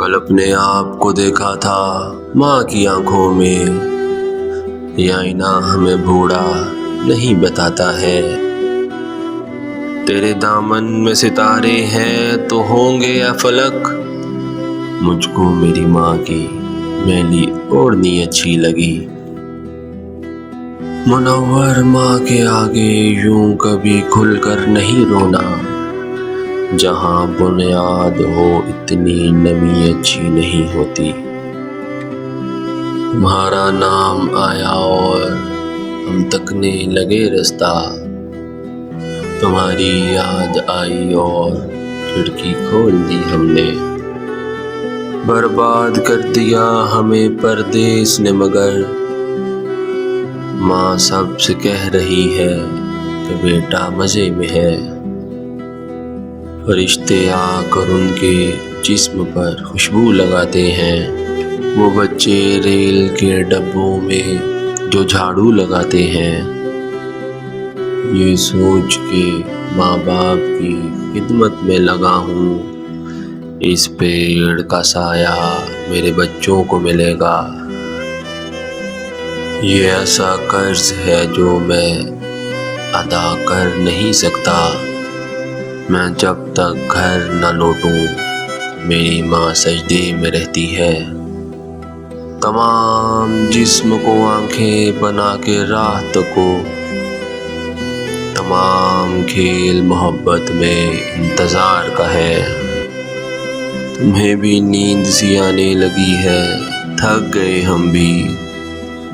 کل اپنے آپ کو دیکھا تھا ماں کی آنکھوں میں، یہ آئینہ ہمیں بوڑھا نہیں بتاتا ہے۔ تیرے دامن میں ستارے ہیں تو ہوں گے یا فلک، مجھ کو میری ماں کی میلی اوڑھنی اچھی لگی۔ منور ماں کے آگے یوں کبھی کھل کر نہیں رونا، جہاں بنیاد ہو اتنی نمی اچھی نہیں ہوتی۔ تمہارا نام آیا اور ہم تکنے لگے رستہ، تمہاری یاد آئی اور کھڑکی کھول دی ہم نے۔ برباد کر دیا ہمیں پردیس نے، مگر ماں سب سے کہہ رہی ہے کہ بیٹا مزے میں ہے۔ فرشتے آ کر ان کے جسم پر خوشبو لگاتے ہیں، وہ بچے ریل کے ڈبوں میں جو جھاڑو لگاتے ہیں۔ یہ سوچ کے ماں باپ کی خدمت میں لگا ہوں، اس پیڑ کا سایہ میرے بچوں کو ملے گا۔ یہ ایسا قرض ہے جو میں ادا کر نہیں سکتا، میں جب تک گھر نہ لوٹوں میری ماں سجدے میں رہتی ہے۔ تمام جسم کو آنکھیں بنا کے راہ تکو، تمام کھیل محبت میں انتظار کا ہے۔ تمہیں بھی نیند سی آنے لگی ہے، تھک گئے ہم بھی،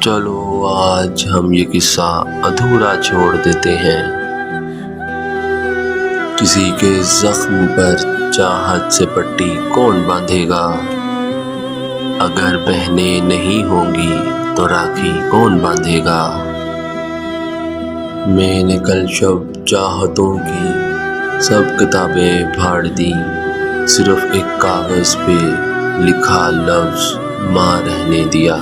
چلو آج ہم یہ قصہ ادھورا چھوڑ دیتے ہیں۔ کسی کے زخم پر چاہت سے پٹی کون باندھے گا، اگر بہنیں نہیں ہوں گی تو راکھی کون باندھے گا۔ میں نے کل شب چاہتوں کی سب کتابیں پھاڑ دیں، صرف ایک کاغذ پہ لکھا لفظ ماں رہنے دیا۔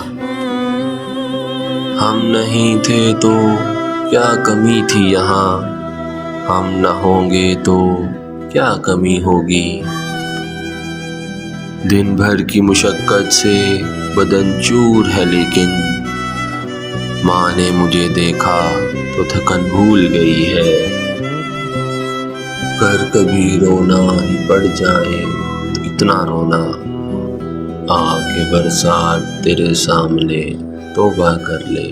ہم نہیں تھے تو کیا کمی تھی یہاں، ہم نہ ہوں گے تو کیا کمی ہوگی۔ دن بھر کی مشقت سے بدن چور ہے، لیکن ماں نے مجھے دیکھا تو تھکن بھول گئی ہے۔ اگر کبھی رونا ہی پڑ جائے تو اتنا رونا، آ کے برسات تیرے سامنے توبہ کر لے۔